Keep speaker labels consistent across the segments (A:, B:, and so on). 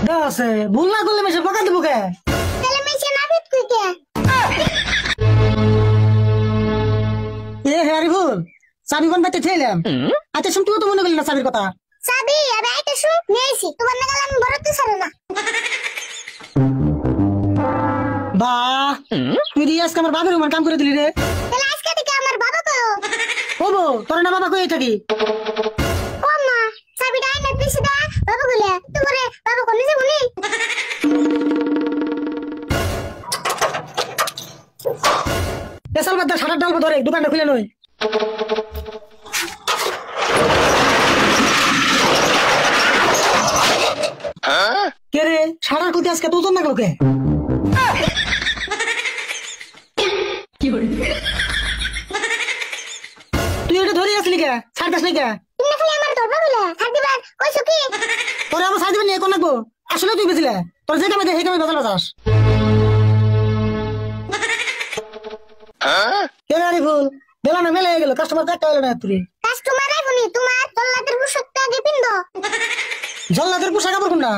A: দাসে ভুল না করলে মেশে বকা দেবো কে?
B: তাহলে মেশে নাবিদ কই কে?
A: এ হ্যারি ভুল চাবি কোন বাইতে ছেলাম। আচ্ছা শুন, তুই তো মনে করলি না চাবির কথা।
B: চাবি আরে আইতে শু নেছি তোমার না গেল আমি ভরতে ছাড়ো না।
A: বাহ, তুই আজকে আমার বাবার রুমের কাম করে দিলি রে।
B: তাহলে আজকে থেকে আমার বাবা কও।
A: ওবো তোর না বাবা কই থাকি?
B: ও মা চাবিটা আইনা দিছি দা বাবা বলে তোমারে বাবা কোনে যাবো নি?
A: পেশাল বাদ সাটার ডালবো ধরে দোকানটা খুলে নই। কে রে সাটার কোথায় আজকে তোর না কাউকে? তুই এটা ধরে আসলি কে? ছাড়তাস নাই কে?
B: তুমি খালি আমার ধরবা বলে ছাড় দিবা কইছো কি?
A: তোরে আমার ছাড় দিবেন না কোন লাগবো? আসলে তুই বেছিলে তোর যে কামে সেই কামে বাজার বাজাস। কে রে ভুল বেলা না মেলে গেল, কাস্টমার তো একটা হলো না। তুই
B: কাস্টমার আইবনি তোমার জল্লাদের পোশাকটা আগে পিন্দো।
A: জল্লাদের পোশাক কাপড় কোনটা?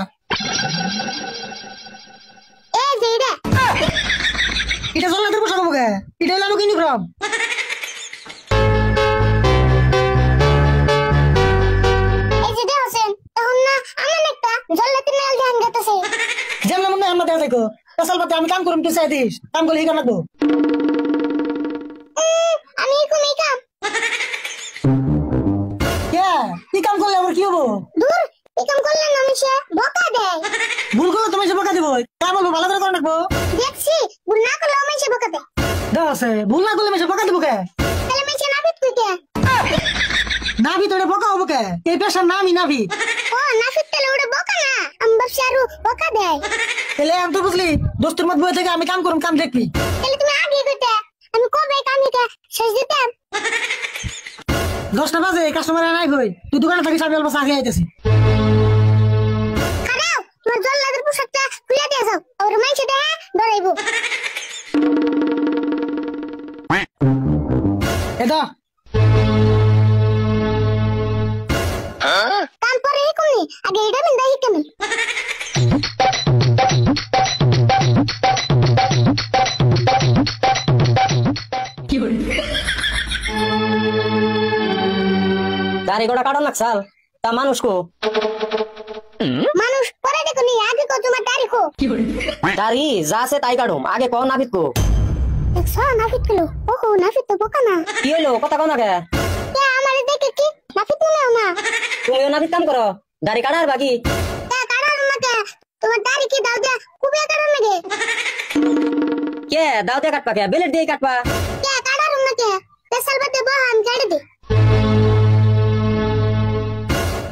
B: এই যে এটা
A: এটা জল্লাদের পোশাক হবো কে? এটা হলো আমার ইউনিফর্ম।
B: এই যে দেখছেন তখন না আমার একটা জল্লাদের নাল ধ্যান গাতেছে।
A: যেমন মনে আমরা দেখা দেখো পেশাল পাতে আমি কাম করুম, তুই চাই দিস কাম করলে এই কাম লাগবো।
B: আমি এরকম এই কাম
A: কে কি কাম করলে আমার কি হবো?
B: দূর এই কাম করলে না মিশে বকা দেয়।
A: ভুল করলে তুমি সে বকা দেবো, কাম বলবো ভালো করে করে রাখবো।
B: দেখছি ভুল না করলে মিশে বকা দেয়।
A: দাসে ভুল না করলে মেশে বকা দেবো কে?
B: তাহলে মিশে নাবিদ কই কে?
A: নাভি তোরে বকা হবো কে? এই পেশার নামই নাভি।
B: ও নাফিদ তাহলে ওটা বকা না আমি ভাবছি আরো বকা দেয়।
A: তাহলে আমি তো বুঝলি দোস্তের মত বয়ে থেকে আমি কাম করুম, কাম দেখবি।
B: তাহলে তুমি আগে কইতে আমি কবে কাম দিতে শেষ দিতাম।
A: 10টা বাজে কাস্টমার নাই কই, তুই দোকানে থাকি চাবি অল্প চা খেয়ে আইতেছি।
B: খারাও তোমার জল্লাদের পোশাকটা খুলে দিয়ে যাও আর মাইছে দেয়া ডরাইবো।
A: এটা
B: কাম পরে কোনি আগে এটা মিন দাই কেমন।
C: গাড়ি ঘোড়া কাটো না চাল তা মানুষ কো?
B: মানুষ পরে দেখুনি আগে কো তোমার তারিখো।
C: গাড়ি যা আছে তাই কাটুম, আগে কও নাবিদ কো।
B: দেখছ নাফিদ কলো ওহো নাফিদ তো বোকা না।
C: কি হইলো কথা কও না কে?
B: কে আমারে দেখে কি নাফিদ মনেও না।
C: তুমিও নাবিদ কাম করো, গাড়ি কাটার বাকি।
B: কে কাটার নাকে তোমার তারিখে দাও দে কুবে কাটার নাকে।
C: কে দাও দিয়ে কাটবা কে? বেলেট দিয়ে কাটবা।
B: কে কাটার নাকে পেছাল বাতে বহান কাটে দে।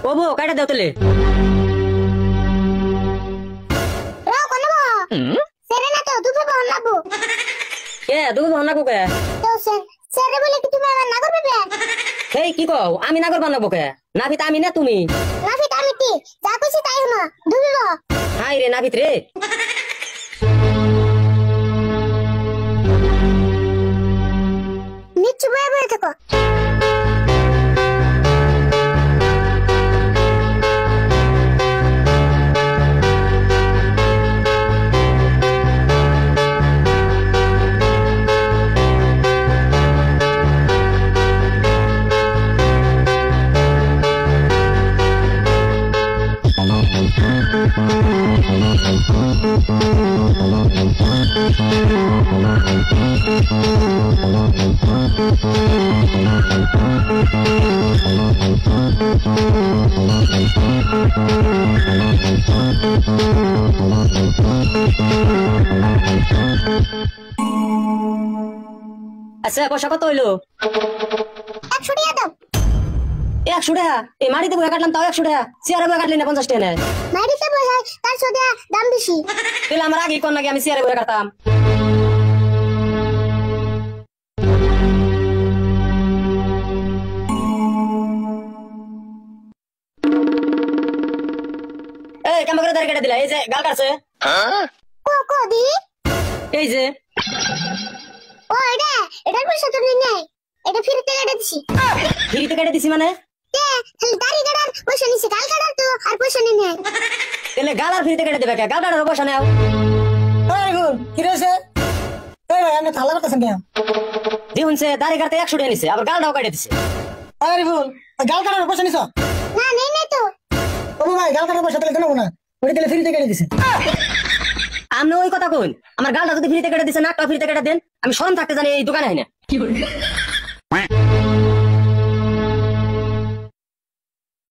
C: ও বো কাটা দাও তেলে।
B: রাও কোন বহ সেরে না তো দুপুর বহন লাগবো।
C: কে তুমি ভাবনা কো কে?
B: তো সেরে বলে কি তুমি আমার না করবে বে?
C: হেই কি কও আমি নাগর বানাবো কে? নাবিদ আমি না তুমি।
B: নাফিদ আমি কি যা কইছি তাই হলো দুবিব।
C: হাই রে নাবিদ রে।
B: নিচু বয়ে বয়ে থাকো।
C: আচ্ছা পয়সা কত হইলো?
B: 100 টাকা দাও।
C: 100 টাকা? এই মাটিতে বয়ে কাটলাম তাও 100 টাকা, চেয়ারে বয়ে কাটলি না 50 টাকা নেয়।
B: মাইরিতে বসাই তার সোদা দাম বেশি।
C: তাহলে আমার আগে কোন নাকি আমি চেয়ারে বয়ে কাটতাম। এই কেমন করে দাঁড়িয়ে কেটে দিলা? এই যে গাল কাটছে।
B: কো কো দি
C: এই যে
B: ও এটার পয়সা তো নেই নাই, এটা ফ্রিতে কেটে দিছি।
C: ফ্রিতে কেটে দিছি মানে?
B: তে খালি দাড়ি কাটার পয়সা নিছি, গাল কাটার তো আর পয়সা নেই নাই।
C: তাহলে গাল আর ফ্রিতে কেটে দেবে কে? গাল কাটার পয়সা নেও।
A: আরিফুল কি রয়েছে? এই ভাই আপনি থালা করতেছেন কেন?
C: দেখুন সে দাড়ি কাটতে 100 টাকা নিছে, আবার গালটাও কেটে দিছে।
A: আরিফুল গাল কাটার পয়সা নিছ?
B: না নেই নাই তো।
A: ও ভাই গাল কাটার পয়সা তাহলে দেবো না, ওটা তাহলে ফ্রিতে কেটে দিছে।
C: আপনি ওই কথা কইন, আমার গালটা যদি ফ্রিতে কেটে দিছে নাকটা ফ্রিতে কেটে দেন, আমি শরম থাকতে জানি এই দোকানে হয় না।